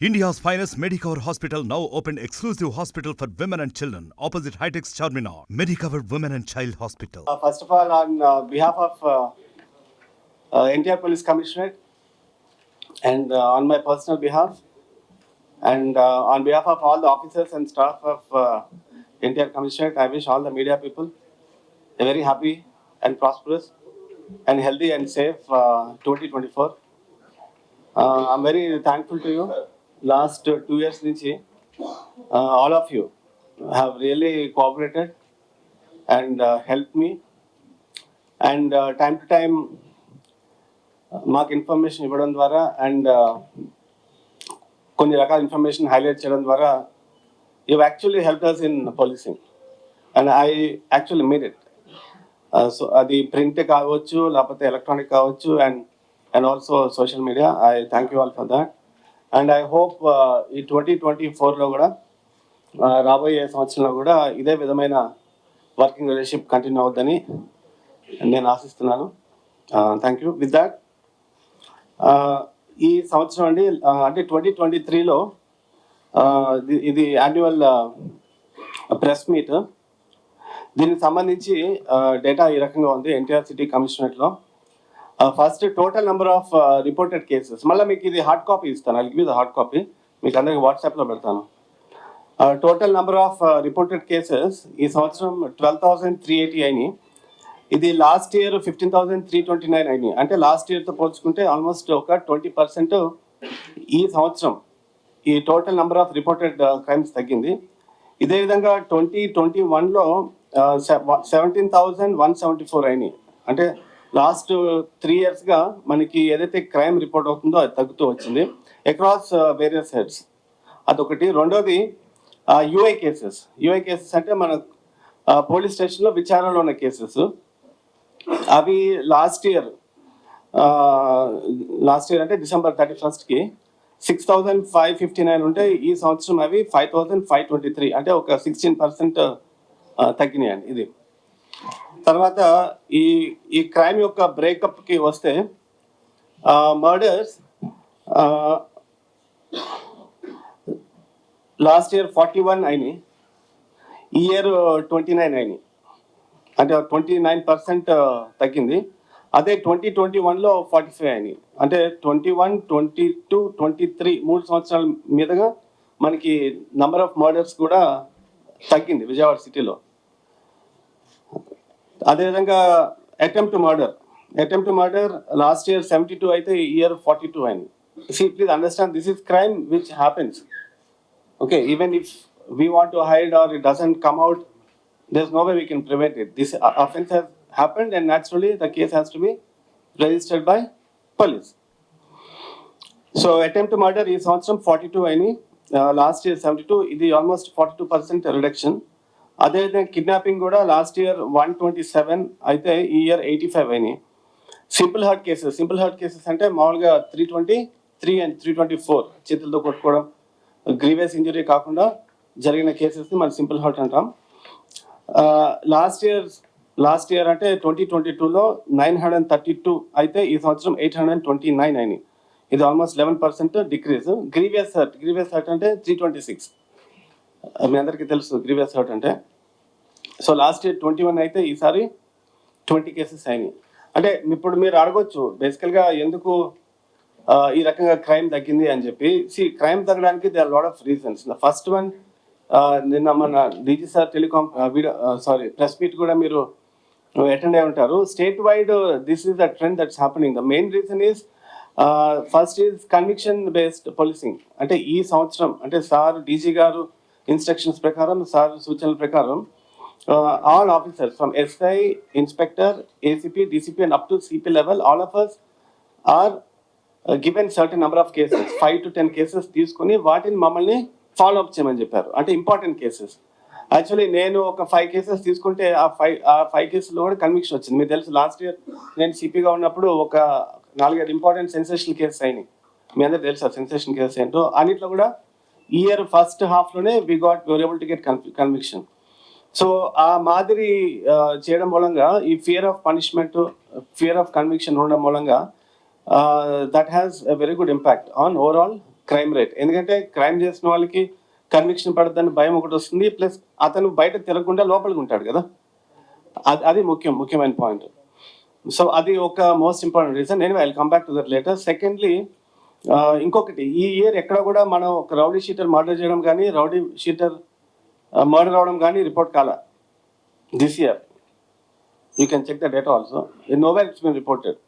India's finest Medicover Hospital now opened exclusive hospital for women and children opposite Hightex Charminar. Medicover Women and Child Hospital. First of all, on behalf of NTR Police Commissioner and on my personal behalf and on behalf of all the officers and staff of NTR Commissioner, I wish all the media people a very happy and prosperous and healthy and safe 2024. I'm very thankful to you. Last 2 years, all of you have really cooperated and helped me. And time to time మాకు information ఇవ్వడం ద్వారా and కొన్ని రకాల information highlight చేయడం ద్వారా you actually help us in policing and I actually mean it. So అది print కావచ్చు లేకపోతే ఎలక్ట్రానిక్ కావచ్చు and also social media. I thank you all for that and I hope ఈ 2024లో కూడా రాబోయే సంవత్సరంలో కూడా ఇదే విధమైన వర్కింగ్ రిలేషన్షిప్ కంటిన్యూ అవుద్దని నేను ఆశిస్తున్నాను. Thank you. విత్ దాట్ ఈ సంవత్సరం అంటే 2023లో ఇది యాన్యువల్ ప్రెస్ మీట్. దీనికి సంబంధించి డేటా ఈ రకంగా ఉంది. ఎన్టీఆర్ సిటీ కమిషనరేట్లో first total number of reported cases, మళ్ళీ మీకు ఇది హార్డ్ కాపీ ఇస్తాను, I give the hard copy, మీకు అందరికి వాట్సాప్లో పెడతాను. Total number of reported cases ఈ సంవత్సరం 12,380 అయినాయి. ఇది లాస్ట్ ఇయర్ 15,329 అయినాయి. అంటే లాస్ట్ ఇయర్తో పోల్చుకుంటే ఆల్మోస్ట్ ఒక 20% ఈ సంవత్సరం ఈ total number of reported crimes తగ్గింది. ఇదే విధంగా 2021లో 17,174 అయినాయి. అంటే లాస్ట్ 3 yearsగా మనకి ఏదైతే క్రైమ్ రిపోర్ట్ అవుతుందో అది తగ్గుతూ వచ్చింది అక్రాస్ వేరియస్ హెడ్స్. అదొకటి. రెండోది యూఐ కేసెస్. యూఐ కేసెస్ అంటే మన పోలీస్ స్టేషన్లో విచారణలో ఉన్న కేసెస్. అవి లాస్ట్ ఇయర్ అంటే December 31st 6,559 ఉంటే ఈ సంవత్సరం అవి 5,523, అంటే ఒక 16% తగ్గినాయండి. ఇది తర్వాత ఈ క్రైమ్ యొక్క బ్రేకప్కి వస్తే మర్డర్స్ లాస్ట్ ఇయర్ 41 అయినాయి, ఈ ఇయర్ 29 అయినాయి, అంటే 29% తగ్గింది. అదే 2021లో 45 అయినాయి. అంటే 21, 22, 23 3 సంవత్సరాల మీదుగా మనకి నంబర్ ఆఫ్ మర్డర్స్ కూడా తగ్గింది విజయవాడ సిటీలో. అదేవిధంగా attempt to murder last year 72 అయితే ఈ ఇయర్ 42 అయింది. Please understand, this is crime which happens. Okay, even if we want to hide or it doesn't come out, there's no way we can prevent it. This offense has happened and naturally the case has to be registered by police. So attempt to murder is సంవత్సరం 42 అయినాయి, last year 72, ఇది almost 42% reduction. అదేవిధంగా kidnapping కూడా last year 127 అయితే ఈ year 85 అయినాయి. Simple hurt cases అంటే మామూలుగా 323 and 324 చేతులతో కొట్టుకోవడం, గ్రీవియస్ ఇంజరీ కాకుండా జరిగిన కేసెస్ని మనం సింపుల్ హర్ట్ అంటాం. లాస్ట్ ఇయర్ అంటే 2022లో 932 అయితే ఈ సంవత్సరం 829 అయినాయి. ఇది ఆల్మోస్ట్ 11% డిక్రీజ్. గ్రీవియస్ హర్ట్ అంటే 326, మీ అందరికీ తెలుసు గ్రీవియస్ హర్ట్ అంటే. సో లాస్ట్ ఇయర్ 21 అయితే ఈసారి 20 కేసెస్ అయినాయి. అంటే ఇప్పుడు మీరు అడగొచ్చు బేసికల్గా ఎందుకు ఈ రకంగా క్రైమ్ తగ్గింది అని చెప్పి. క్రైమ్ తగ్గడానికి they are lot of reasons. The first one, నిన్న మన డీజీ సార్ ప్రెస్ మీట్ కూడా మీరు అటెండ్ అయి ఉంటారు. State wide this is the trend that's happening. The main reason is first is conviction based policing. అంటే ఈ సంవత్సరం అంటే సార్ డీజీ గారు ఇన్స్ట్రక్షన్స్ ప్రకారం, సార్ సూచనల ప్రకారం all officers from SI, Inspector, ACP, DCP and up to CP level, all of us are given certain number of cases, 5 to 10 cases తీసుకొని వాటిని మమ్మల్ని ఫాలో అప్ చేయమని చెప్పారు. అంటే ఇంపార్టెంట్ కేసెస్. యాక్చువల్లీ నేను ఒక 5 cases తీసుకుంటే ఆ 5 కేసులో కూడా కన్విక్షన్ వచ్చింది. మీకు తెలుసు లాస్ట్ ఇయర్ నేను సిపిగా ఉన్నప్పుడు ఒక 4-5 ఇంపార్టెంట్ సెన్సేషనల్ కేసెస్ అయినాయి. మీ అందరికి తెలుసు ఆ సెన్సేషన్ కేసెస్ ఏంటో. అన్నిట్లో కూడా ఈ ఇయర్ ఫస్ట్ హాఫ్లోనే we are able to get conviction. So ఆ మాదిరి చేయడం మూలంగా ఈ fear of punishment, fear of conviction ఉండడం మూలంగా that has a very good impact on overall crime rate. ఎందుకంటే క్రైమ్ చేసిన వాళ్ళకి కన్విక్షన్ పడద్దని భయం ఒకటి వస్తుంది, ప్లస్ అతను బయట తిరగకుండా లోపలికి ఉంటాడు కదా, అది ముఖ్యమైన పాయింట్. సో అది ఒక మోస్ట్ ఇంపార్టెంట్ రీజన్. నేను I come back to that later. Secondly, ఇంకొకటి, ఈ ఇయర్ ఎక్కడ కూడా మనం ఒక రౌడీ షీటర్ మర్డర్ చేయడం కానీ, రౌడీ షీటర్ మర్డర్ అవడం కానీ రిపోర్ట్ కాల this year. You can check the data also. Nowhere it's been reported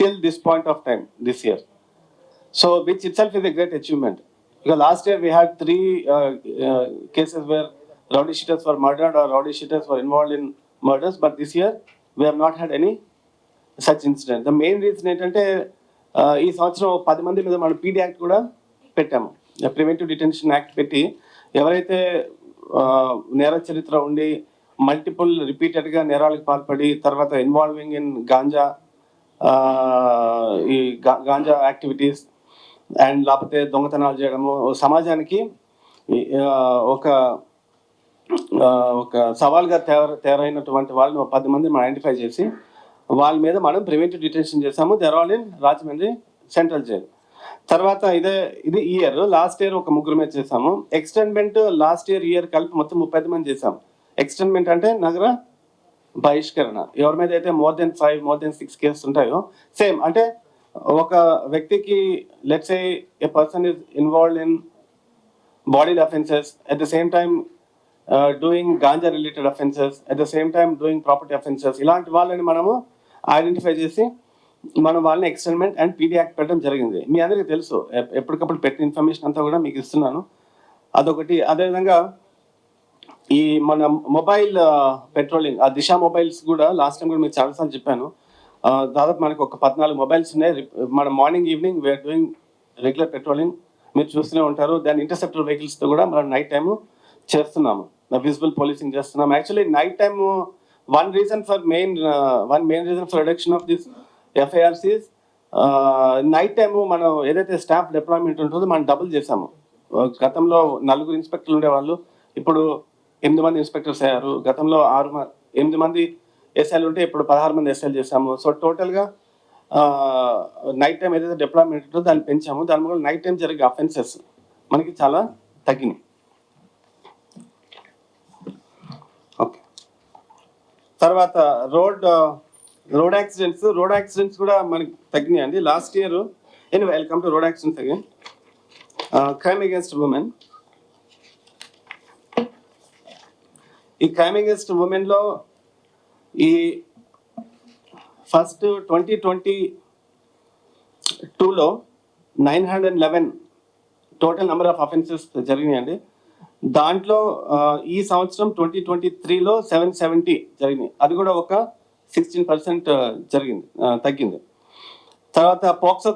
till this point of time this year. So which itself is a great achievement. Because last year we had 3 cases where rowdy shooters were murdered or rowdy shooters were involved in murders, but this year we have not had any such incident. The main reason ఏంటంటే ఈ సంవత్సరం 10 మంది మీద మనం PD act కూడా పెట్టాము, preventive detention act పెట్టి ఎవరైతే నేర చరిత్ర ఉండి మల్టిపుల్ రిపీటెడ్గా నేరాలకు పాల్పడి తర్వాత ఇన్వాల్వింగ్ ఇన్ గాంజా ఈ గాంజా యాక్టివిటీస్ అండ్ లేకపోతే దొంగతనాలు చేయడము, సమాజానికి ఒక సవాల్గా తయారైనటువంటి వాళ్ళని 10 మంది మనం ఐడెంటిఫై చేసి వాళ్ళ మీద మనం ప్రివెంటివ్ డిటెన్షన్ చేసాము. There all in Rajahmundry central jail. తర్వాత ఇది ఇయర్. లాస్ట్ ఇయర్ ఒక 3 మీద చేసాము. ఎక్స్టెండ్మెంట్ లాస్ట్ ఇయర్ కలిపి మొత్తం 35 మంది చేసాము. ఎక్స్టెండ్మెంట్ అంటే నగర బహిష్కరణ. ఎవరి మీద అయితే మోర్ దెన్ 6 కేసెస్ ఉంటాయో, సేమ్ అంటే ఒక వ్యక్తికి let's say A person is involved in body offences, at the same time doing ganja related offences, at the same time doing property offences, ఇలాంటి వాళ్ళని మనము ఐడెంటిఫై చేసి మనం వాళ్ళని ఎక్స్టెండ్మెంట్ అండ్ పీడీ యాక్ట్ పెట్టడం జరిగింది. మీ అందరికీ తెలుసు, ఎప్పటికప్పుడు పెట్టిన ఇన్ఫర్మేషన్ అంతా కూడా మీకు ఇస్తున్నాను. అదొకటి. అదేవిధంగా ఈ మన మొబైల్ పెట్రోలింగ్, ఆ దిశ మొబైల్స్ కూడా లాస్ట్ టైం కూడా మీకు చాలాసార్లు చెప్పాను. దాదాపు మనకు ఒక 14 మొబైల్స్ ఉన్నాయి. మన morning evening we are doing regular patrolling, మీరు చూస్తూనే ఉంటారు. దాని ఇంటర్సెప్టర్ వెహికల్స్తో కూడా మనం నైట్ టైము చేస్తున్నాము, విజిబుల్ పోలీసింగ్ చేస్తున్నాము. Actually night time one main reason for reduction of this FIRs is night time మనం ఏదైతే స్టాఫ్ డిప్లాయ్మెంట్ ఉంటుందో మనం డబుల్ చేసాము. గతంలో 4 ఇన్స్పెక్టర్లు ఉండేవాళ్ళు, ఇప్పుడు 8 మంది ఇన్స్పెక్టర్స్ అయ్యారు. గతంలో 8 మంది ఎస్ఐలు ఉంటే ఇప్పుడు 16 మంది ఎస్ఐలు చేసాము. సో టోటల్గా నైట్ టైం ఏదైతే డిప్లాయ్మెంట్ ఉంటుందో దాన్ని పెంచాము. దాని వల్ల నైట్ టైం జరిగే అఫెన్సెస్ మనకి చాలా తగ్గినాయి. ఓకే. తర్వాత రోడ్ యాక్సిడెంట్స్ కూడా మనకి తగ్గినాయి అండి last year. Anyway welcome to road accidents again. Crime against women. ఈ క్రైమ్ అగేన్స్ట్ ఉమెన్లో ఈ ఫస్ట్ 2022లో 911 టోటల్ నెంబర్ ఆఫ్ అఫెన్సెస్ జరిగినాయండి. దాంట్లో ఈ సంవత్సరం 2023లో 770 జరిగినాయి. అది కూడా ఒక 16% తగ్గింది. తర్వాత పోక్సో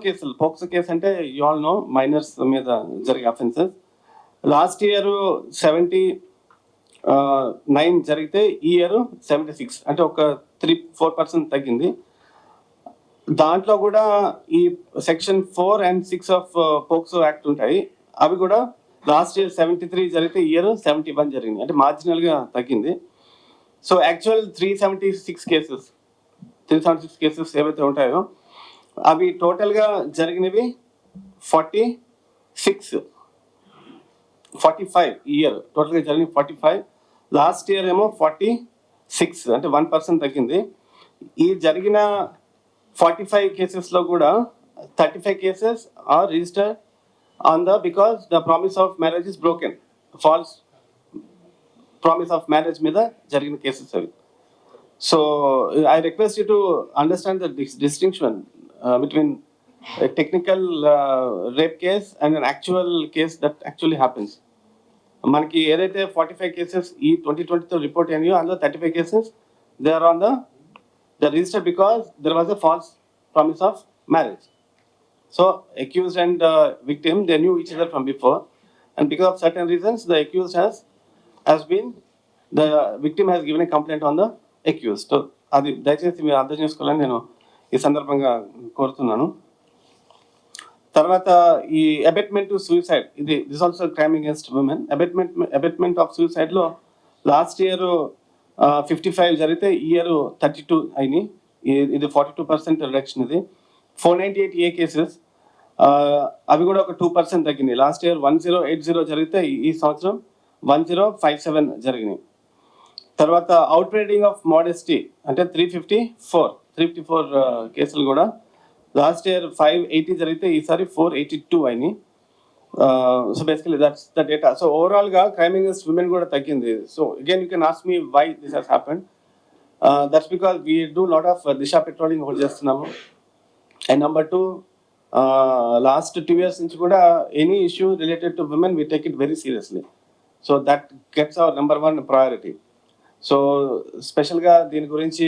కేసు అంటే యు ఆల్ నో, మైనర్స్ మీద జరిగే అఫెన్సెస్. లాస్ట్ ఇయర్ 79 జరిగితే ఈ ఇయర్ 76, అంటే ఒక 3-4% తగ్గింది. దాంట్లో కూడా ఈ section 4 and 6 of POCSO act ఉంటాయి. అవి కూడా లాస్ట్ ఇయర్ 73 జరిగితే ఈ ఇయర్ 71 జరిగింది, అంటే మార్జినల్గా తగ్గింది. సో యాక్చువల్ 376 కేసెస్ ఏవైతే ఉంటాయో అవి టోటల్గా జరిగినవి 45 ఈ ఇయర్. టోటల్గా జరిగిన 45. లాస్ట్ ఇయర్ ఏమో 46, అంటే 1% తగ్గింది. ఈ జరిగిన 45 కేసెస్లో కూడా 35 cases are registered on because the promise of marriage is broken. False promise of marriage మీద జరిగిన కేసెస్ అవి. So I request you to understand the distinction between a technical rape case and an actual case that actually happens. మనకి ఏదైతే 45 cases ఈ 2020తో report అయినాయో అందులో 35 cases they are on the register because there was a false promise of marriage. So accused and victim they knew each other from before, and because of certain reasons the accused the victim has given a complaint on the accused. So అది దయచేసి మీరు అర్థం చేసుకోవాలని నేను ఈ సందర్భంగా కోరుతున్నాను. తర్వాత ఈ abetment to suicide, this also crime against women. Abetment of suicide లో లాస్ట్ ఇయర్ 55 జరిగితే ఈ ఇయర్ 32 అయినాయి. ఇది 42% రిడక్షన్. ఇది 498 ఏ కేసెస్. అవి కూడా ఒక 2% తగ్గినాయి. లాస్ట్ ఇయర్ 1080 జరిగితే ఈ సంవత్సరం 1057 జరిగినాయి. తర్వాత అవుట్ రేటింగ్ ఆఫ్ మోడెస్టీ అంటే 354 కేసులు కూడా లాస్ట్ ఇయర్ 580 జరిగితే ఈసారి 482 అయినాయి. So basically that's the data. So overall గా క్రైమ్ అగైన్స్ట్ విమెన్ కూడా తగ్గింది. So again you can ask me why this has happened. That's because we do lot of Disha patrolling ఒకటి చేస్తున్నాము. అండ్ నెంబర్ 2, లాస్ట్ 2 years నుంచి కూడా any issue related to women we take it very seriously. So that gets hour number 1 priority. So స్పెషల్గా దీని గురించి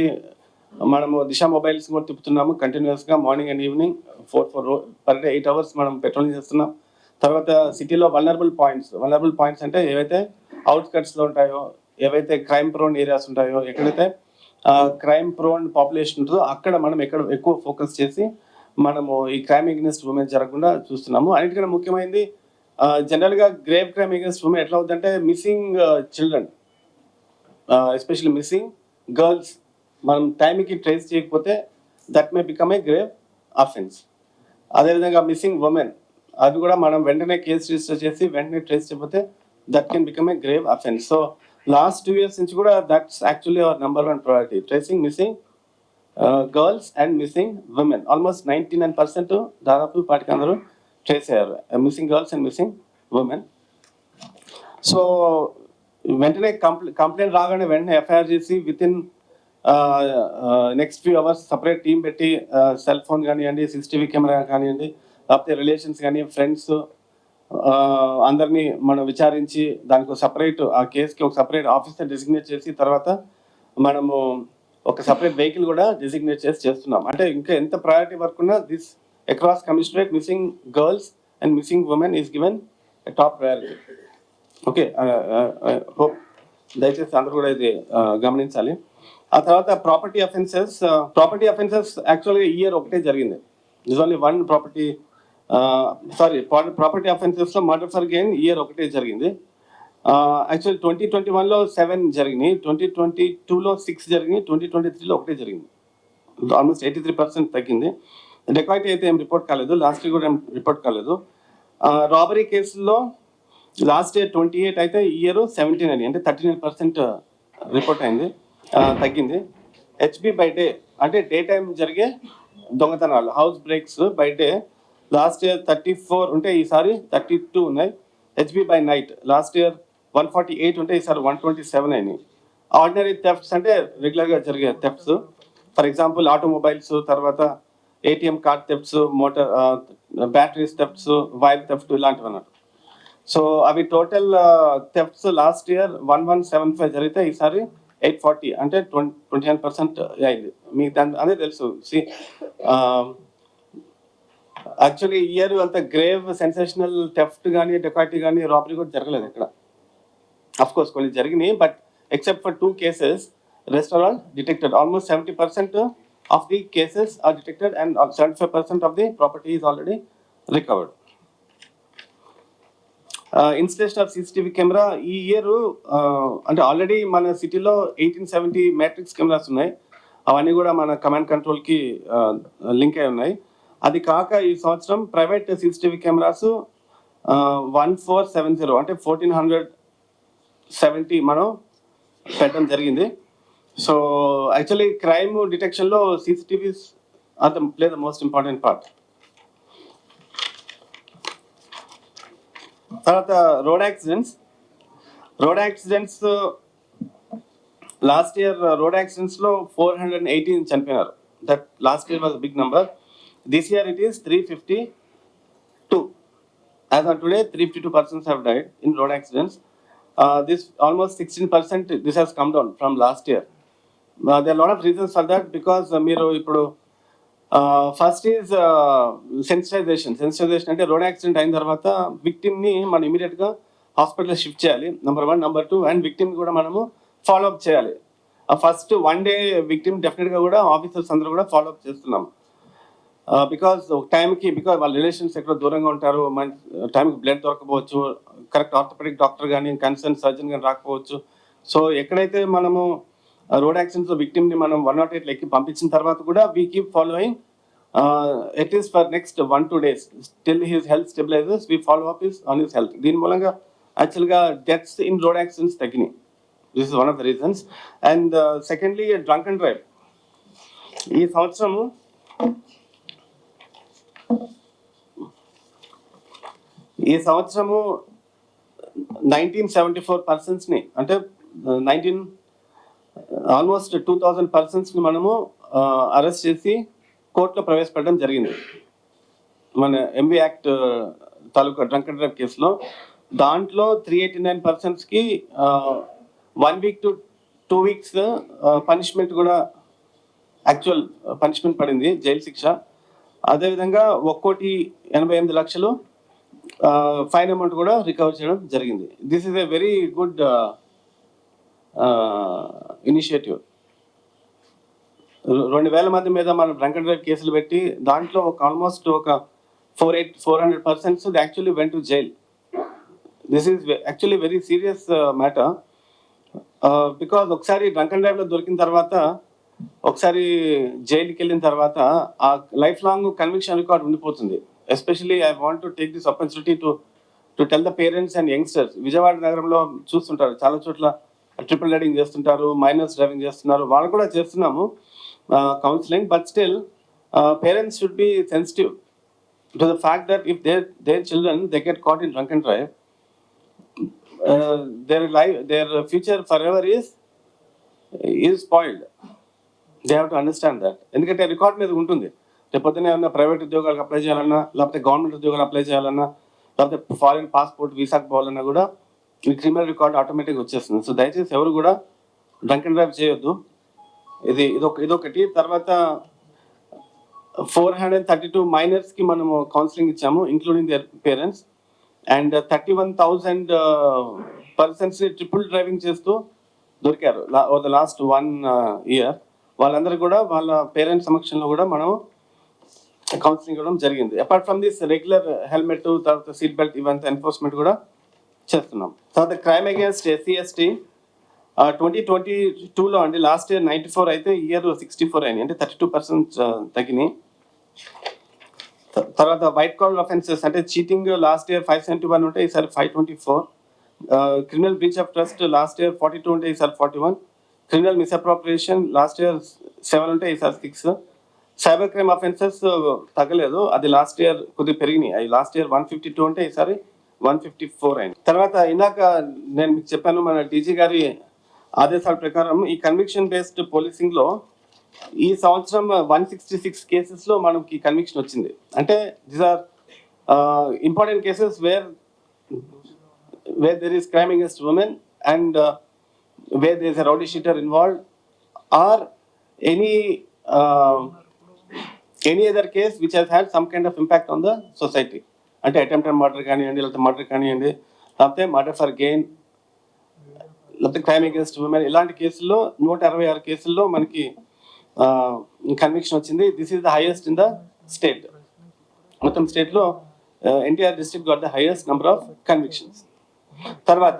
మనము దిశ mobiles కూడా తిప్పుతున్నాము కంటిన్యూస్గా morning and evening 4 per day 8 hours మనం పెట్రోలింగ్ చేస్తున్నాం. తర్వాత సిటీలో వల్నరబుల్ పాయింట్స్ అంటే ఏవైతే అవుట్స్కట్స్లో ఉంటాయో, ఏవైతే క్రైమ్ ప్రోన్ ఏరియాస్ ఉంటాయో, ఎక్కడైతే క్రైమ్ ప్రోన్ పాపులేషన్ ఉంటుందో అక్కడ మనం ఎక్కువ ఫోకస్ చేసి మనము ఈ క్రైమ్ అగైన్స్ట్ ఉమెన్ జరగకుండా చూస్తున్నాము. అన్నిటికన్నా ముఖ్యమైనది జనరల్గా గ్రేవ్ క్రైమ్ అగైన్స్ట్ ఉమెన్ ఎట్లా అవుతుందంటే missing children, especially missing girls మనం టైంకి ట్రేస్ చేయకపోతే that may become a grave offence. అదేవిధంగా మిస్సింగ్ ఉమెన్ అది కూడా మనం వెంటనే కేసు రిజిస్టర్ చేసి వెంటనే ట్రేస్ చేయకపోతే that can become a grave offence. So last 2 years నుంచి కూడా that's actually hour number 1 priority, tracing missing girls and missing women. Almost 99% దాదాపు పాటికి అందరూ ట్రేస్ అయ్యారు, missing girls and missing women. So వెంటనే కంప్లైంట్ రాగానే వెంటనే ఎఫ్ఐఆర్ చేసి with in next few hours separate team పెట్టి సెల్ ఫోన్ కానివ్వండి, CCTV కెమెరా కానివ్వండి, లేకపోతే రిలేషన్స్ కానీ ఫ్రెండ్స్ అందరినీ మనం విచారించి దానికి సపరేట్ ఆ కేసుకి ఒక సపరేట్ ఆఫీసర్ డెసిగ్నేట్ చేసి తర్వాత మనము ఒక సపరేట్ వెహికల్ కూడా డెసిగ్నేట్ చేసి చేస్తున్నాం. అంటే ఇంకా ఎంత ప్రయారిటీ వర్క్ ఉన్నా this across commissionerate missing girls and missing women is given top priority. Okay, hope దయచేసి అందరూ కూడా ఇది గమనించాలి. ఆ తర్వాత ప్రాపర్టీ అఫెన్సెస్ యాక్చువల్గా ఈ ఇయర్ ఒకటే జరిగింది. ఇస్ ఓన్లీ 1 ప్రాపర్టీ అఫెన్సెస్ లో మర్డర్ ఫర్ గెయిన్ ఇయర్ ఒకటే జరిగింది. యాక్చువల్లీ 2021లో 7 జరిగినాయి, 2022లో 6 జరిగినాయి, 2023లో ఒకటే జరిగింది. ఆల్మోస్ట్ 83% తగ్గింది. డెకాయిటీ అయితే ఏం రిపోర్ట్ కాలేదు, లాస్ట్ ఇయర్ కూడా ఏం రిపోర్ట్ కాలేదు. రాబరీ కేసుల్లో లాస్ట్ ఇయర్ 28 అయితే ఈ ఇయర్ 17 అని, అంటే 39% రిపోర్ట్ అయింది, తగ్గింది. HB బై డే అంటే డే టైం జరిగే దొంగతనాలు, house breaks by day last year 34 ఉంటే ఈసారి 32 ఉన్నాయి. HB by night last year 148 ఉంటే ఈసారి 127 అయినాయి. ఆర్డినరీ థెఫ్ట్స్ అంటే రెగ్యులర్గా జరిగే థెఫ్ట్స్, ఫర్ ఎగ్జాంపుల్ ఆటోమొబైల్స్, తర్వాత ATM card thefts, motor batteries thefts, wire theft ఇలాంటివి అన్నట్టు. సో అవి టోటల్ థెఫ్ట్స్ లాస్ట్ ఇయర్ 1175 జరిగితే ఈసారి 840 అంటే 29% అయింది. మీకు అదే తెలుసు. యాక్చువల్లీ ఈ ఇయర్ అంత గ్రేవ్ సెన్సేషనల్ థెఫ్ట్ కానీ డెకాయిటీ కానీ రాబరీ కూడా జరగలేదు ఇక్కడ. అఫ్ కోర్స్ కొన్ని జరిగినాయి, but except for 2 cases rest are all detected. Almost 70% of the cases are detected and 75% of the property is already recovered. Installation of CCTV camera ఈ year అంటే already మన సిటీలో 1870 మ్యాట్రిక్స్ కెమెరాస్ ఉన్నాయి. అవన్నీ కూడా మన కమాండ్ కంట్రోల్కి లింక్ అయి ఉన్నాయి. అది కాక ఈ సంవత్సరం ప్రైవేట్ CCTV కెమెరాస్ 1470 అంటే 1470 మనం పెట్టడం జరిగింది. సో యాక్చువల్లీ క్రైమ్ డిటెక్షన్లో CCTVs are play the most important part. తర్వాత road accidents last year road యాక్సిడెంట్స్లో 418 చనిపోయినారు. That last year was big number. This year it is 352. As on today 352 persons have died in road accidents. This almost 16% this has come down from last year. There are a lot of reasons for that because మీరు ఇప్పుడు first is sensitization అంటే road accident అయిన తర్వాత విక్టిమ్ని మనం ఇమీడియట్గా hospital shift చేయాలి, number 1. Number 2, and victim కూడా మనము ఫాలోఅప్ చేయాలి. ఫస్ట్ 1 day విక్టిమ్ డెఫినెట్గా కూడా ఆఫీసర్స్ అందరూ కూడా ఫాలోఅప్ చేస్తున్నాం. బికాస్ వాళ్ళ రిలేషన్స్ ఎక్కడో దూరంగా ఉంటారు, టైంకి బ్లడ్ దొరకపోవచ్చు, కరెక్ట్ ఆర్థోపెడిక్ డాక్టర్ కానీ కన్సర్న్ సర్జన్ కానీ రాకపోవచ్చు. సో ఎక్కడైతే మనము రోడ్ యాక్సిడెంట్స్ విక్టిమ్ని మనం 108 ఎక్కి పంపించిన తర్వాత కూడా we keep following at least for next 1-2 days till his health stabilizes, we follow up on his health. దీని మూలంగా యాక్చువల్గా డెత్స్ ఇన్ రోడ్ యాక్సిడెంట్స్ తగ్గినాయి. This is one of the reasons. And secondly drunk and drive. ఈ సంవత్సరము 1974 పర్సన్స్ని, అంటే almost 2000 పర్సన్స్ని మనము arrest చేసి కోర్టులో ప్రవేశపెట్టడం జరిగింది మన MB act taluka drunk and drive కేసులో. దాంట్లో 389 పర్సన్స్కి 1 week to 2 weeks పనిష్మెంట్ కూడా, యాక్చువల్ పనిష్మెంట్ పడింది, జైలు శిక్ష. అదేవిధంగా 1,88,00,000 ఫైన్ అమౌంట్ కూడా రికవర్ చేయడం జరిగింది. This is a very good initiative. 2,000 మంది మీద మనం డ్రంక్ అండ్ డ్రైవ్ కేసులు పెట్టి దాంట్లో almost 400 persons actually went to jail. This is actually very serious matter. Because ఒకసారి డ్రంక్ అండ్ డ్రైవ్లో దొరికిన తర్వాత, ఒకసారి జైలుకి వెళ్ళిన తర్వాత ఆ లైఫ్ లాంగ్ కన్విక్షన్ రికార్డ్ ఉండిపోతుంది. Especially I want to take this opportunity to tell the parents and youngsters. Vijayawada నగరంలో చూస్తుంటారు, చాలా చోట్ల ట్రిపుల్ రైడింగ్ చేస్తుంటారు, మైనర్స్ డ్రైవింగ్ చేస్తున్నారు, వాళ్ళు కూడా చేస్తున్నాము counselling. But still parents should be sensitive to the fact that if their children they get caught in drunk and drive, their future forever is spoiled. They have to understand that. ఎందుకంటే record మీద ఉంటుంది. రేపొద్దున ఏమన్నా private ఉద్యోగాలకు apply చేయాలన్నా, లేకపోతే government ఉద్యోగాలు apply చేయాలన్నా, లేకపోతే ఫారిన్ పాస్పోర్ట్ వీసాకు పోవాలన్నా కూడా ఈ క్రిమినల్ రికార్డ్ ఆటోమేటిక్గా వచ్చేస్తుంది. సో దయచేసి ఎవరు కూడా డ్రంక్ అండ్ డ్రైవ్ చేయొద్దు. ఇదొకటి. తర్వాత 432 మైనర్స్కి మనము కౌన్సిలింగ్ ఇచ్చాము, ఇంక్లూడింగ్ దేర్ పేరెంట్స్. అండ్ 31,000 పర్సన్స్ని ట్రిపుల్ డ్రైవింగ్ చేస్తూ దొరికారు ఓవర్ ద లాస్ట్ 1 year. వాళ్ళందరూ కూడా వాళ్ళ పేరెంట్స్ సమక్షంలో కూడా మనం కౌన్సిలింగ్ ఇవ్వడం జరిగింది. Apart from this regular helmet, తర్వాత సీట్ బెల్ట్, ఇవంతా ఎన్ఫోర్స్మెంట్ కూడా చేస్తున్నాం. తర్వాత క్రైమ్ అగేన్స్ట్ SC ST 2022లో అండి, లాస్ట్ ఇయర్ 94 అయితే ఈ ఇయర్ 64 అయినాయి, అంటే 32% తగ్గినాయి. తర్వాత వైట్ కాలర్ అఫెన్సెస్ అంటే చీటింగ్ లాస్ట్ ఇయర్ 571 ఉంటే ఈసారి 524. Criminal breach of trust last year 42 ఉంటే ఈసారి 41. క్రిమినల్ మిస్అప్రోప్రియేషన్ లాస్ట్ ఇయర్ 7 ఉంటే ఈసారి 6. సైబర్ క్రైమ్ అఫెన్సెస్ తగ్గలేదు, అది లాస్ట్ ఇయర్ కొద్దిగా పెరిగినాయి. అవి లాస్ట్ ఇయర్ 152 ఉంటే ఈసారి 154 అయింది. తర్వాత ఇందాక నేను మీకు చెప్పాను, మన డీజీ గారి ఆదేశాల ప్రకారం ఈ కన్విక్షన్ బేస్డ్ పోలీసింగ్ లో ఈ సంవత్సరం 166 కేసెస్లో మనకి కన్విక్షన్ వచ్చింది. అంటే these are important cases where there is crime against women and where there is a rowdy sheeter involved, or any other case which has had some kind of impact on the society. అంటే attempted murder కానివ్వండి, లేకపోతే murder కానివ్వండి, లేకపోతే murder for gain, లేకపోతే crime against women, ఇలాంటి కేసుల్లో 166 కేసుల్లో మనకి కన్విక్షన్ వచ్చింది. This is the highest in the state. మొత్తం స్టేట్లో NTR district got the highest number of convictions. తర్వాత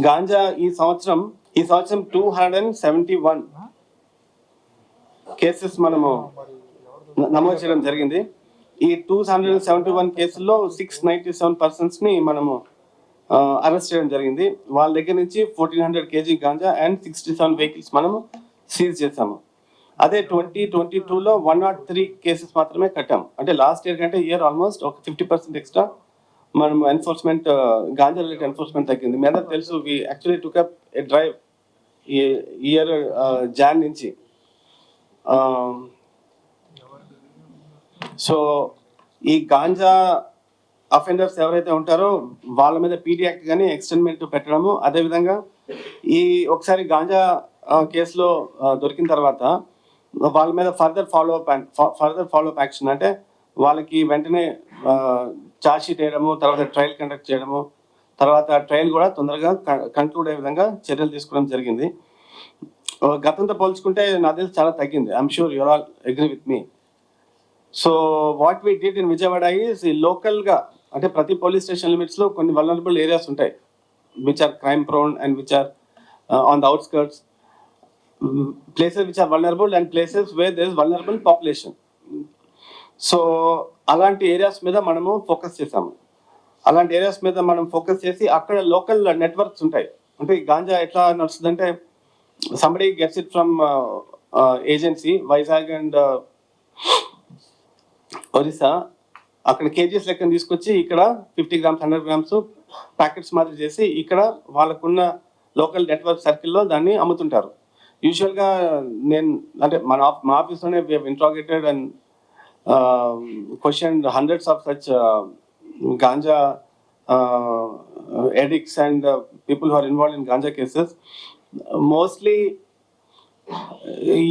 గాంజా ఈ సంవత్సరం 271 కేసెస్ మనము నమోదు చేయడం జరిగింది. ఈ 271 కేసుల్లో 697 పర్సన్స్ని మనము అరెస్ట్ చేయడం జరిగింది. వాళ్ళ దగ్గర నుంచి 1400 kg గాంజా అండ్ 67 వెహికల్స్ మనము సీజ్ చేసాము. అదే 2022లో 103 కేసెస్ మాత్రమే కట్టాము. అంటే లాస్ట్ ఇయర్ కంటే ఇయర్ ఆల్మోస్ట్ ఒక 50% ఎక్స్ట్రా మనం ఎన్ఫోర్స్మెంట్, గాంజా రిలేటెడ్ ఎన్ఫోర్స్మెంట్ తగ్గింది. మీ అందరూ తెలుసు, we actually took up a drive ఈ ఇయర్ జాన్ నుంచి. సో ఈ గాంజా అఫెండర్స్ ఎవరైతే ఉంటారో వాళ్ళ మీద పీడీ యాక్ట్ కానీ ఎక్స్టెన్మెంట్ పెట్టడము, అదేవిధంగా ఈ ఒకసారి గాంజా కేసులో దొరికిన తర్వాత వాళ్ళ మీద ఫర్దర్ ఫాలో అప్ యాక్షన్, అంటే వాళ్ళకి వెంటనే ఛార్జ్ షీట్ వేయడము, తర్వాత ట్రయల్ కండక్ట్ చేయడము, తర్వాత ట్రయల్ కూడా తొందరగా కంక్లూడ్ అయ్యే విధంగా చర్యలు తీసుకోవడం జరిగింది. గతంతో పోల్చుకుంటే నాకు తెలిసి చాలా తగ్గింది. I'm sure you all agree with me. So what we did in Vijayawada is లోకల్గా, అంటే ప్రతి పోలీస్ స్టేషన్ లిమిట్స్లో కొన్ని వల్నరబుల్ ఏరియాస్ ఉంటాయి which are crime prone and which are on the outskirts. places which are vulnerable and places where there is vulnerable population. So అలాంటి areas మీద మనము focus చేసాము. అలాంటి ఏరియాస్ మీద మనం ఫోకస్ చేసి అక్కడ లోకల్ నెట్వర్క్స్ ఉంటాయి. అంటే ఈ గాంజా ఎట్లా నడుస్తుందంటే somebody gets it from agency Vizag and Orissa, అక్కడ కేజీస్ లెక్కన తీసుకొచ్చి ఇక్కడ 50 grams 100 grams ప్యాకెట్స్ మాదిరి చేసి ఇక్కడ వాళ్ళకున్న లోకల్ నెట్వర్క్ సర్కిల్లో దాన్ని అమ్ముతుంటారు. యూజువల్గా నేను అంటే మా ఆఫీస్లోనే we have interrogated and question hundreds of such ganja addicts and people who are involved in ganja cases. Mostly ఈ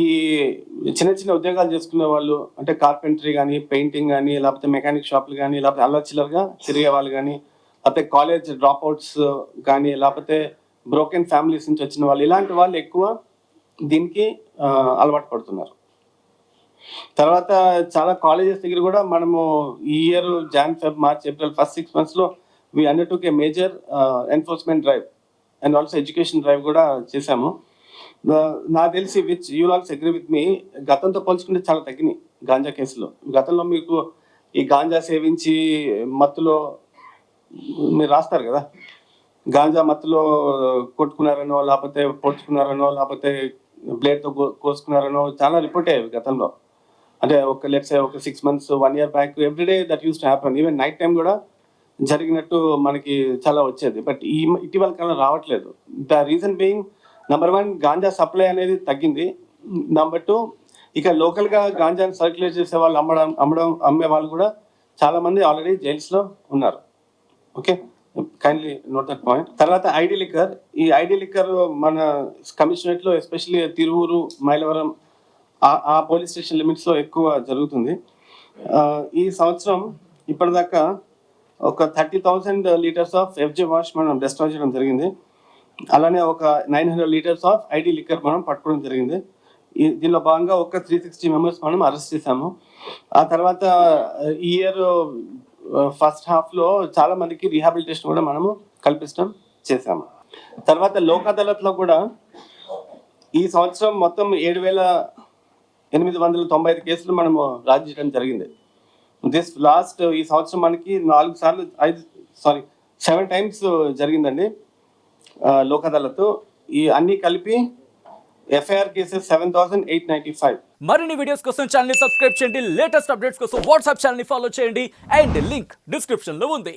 చిన్న చిన్న ఉద్యోగాలు చేసుకునే వాళ్ళు, అంటే కార్పెంటరీ కానీ, పెయింటింగ్ కానీ, లేకపోతే మెకానిక్ షాపులు కానీ, లేకపోతే అల్లచిల్లరగా తిరిగే వాళ్ళు కానీ, లేకపోతే కాలేజ్ డ్రాప్ అవుట్స్ కానీ, లేకపోతే బ్రోకెన్ ఫ్యామిలీస్ నుంచి వచ్చిన వాళ్ళు, ఇలాంటి వాళ్ళు ఎక్కువ దీనికి అలవాటు పడుతున్నారు. తర్వాత చాలా కాలేజెస్ దగ్గర కూడా మనము ఈ year Jan Feb March April first 6 months we undertook a major enforcement drive and also education drive కూడా చేశాము. నాకు తెలిసి which you also agree with me, గతంతో పోల్చుకుంటే చాలా తగ్గినాయి గాంజా కేసులో. గతంలో మీకు ఈ గాంజా సేవించి మత్తులో మీరు రాస్తారు కదా, గాంజా మత్తులో కొట్టుకున్నారనో, లేకపోతే పొడుచుకున్నారనో, లేకపోతే బ్లేడ్తో కోసుకున్నారనో చాలా రిపోర్ట్ అయ్యేవి గతంలో. అంటే ఒక 6 months 1 year back everyday that use to happen. Even night time కూడా జరిగినట్టు మనకి చాలా వచ్చేది. బట్ ఇటీవల కాలం రావట్లేదు. The reason being, number 1 ganja supply అనేది తగ్గింది. నెంబర్ 2 ఇక లోకల్గా గాంజాని సర్క్యులేట్ చేసే వాళ్ళు అమ్మే వాళ్ళు కూడా చాలా మంది ఆల్రెడీ జైల్స్లో ఉన్నారు. Okay, kindly note that point. తర్వాత ఐడి లిక్కర్. ఈ ఐడి లిక్కర్ మన కమిషనరేట్లో ఎస్పెషల్లీ తిరువూరు, మైలవరం ఆ పోలీస్ స్టేషన్ లిమిట్స్లో ఎక్కువ జరుగుతుంది. ఈ సంవత్సరం ఇప్పటిదాకా ఒక 30,000 liters ఆఫ్ ఎఫ్జే వాష్ మనం డిస్ట్రాయ్ చేయడం జరిగింది. అలానే ఒక 900 liters ఆఫ్ ఐడి లిక్కర్ మనం పట్టుకోవడం జరిగింది. దీనిలో భాగంగా ఒక 360 members మనం అరెస్ట్ చేశాము. ఆ తర్వాత ఈ ఇయర్ ఫస్ట్ హాఫ్లో చాలా మందికి రీహాబిలిటేషన్ కూడా మనము కల్పించడం చేశాము. తర్వాత లోక్ అదాలత్లో కూడా ఈ సంవత్సరం మొత్తం 7,895 కేసులు మనము రాజీ చేయడం జరిగింది. ఈ సంవత్సరం మనకి 7 times జరిగిందండి లోక్ అదాలత్. ఈ అన్ని కలిపి ఎఫ్ఐఆర్ కేసెస్ 7,895. మరిన్ని వీడియోస్ కోసం ఛానల్ ని సబ్స్క్రైబ్ చేయండి. లేటెస్ట్ అప్డేట్స్ కోసం వాట్సాప్ ఛానల్ ని ఫాలో చేయండి. అండ్ లింక్ డిస్క్రిప్షన్ లో ఉంది.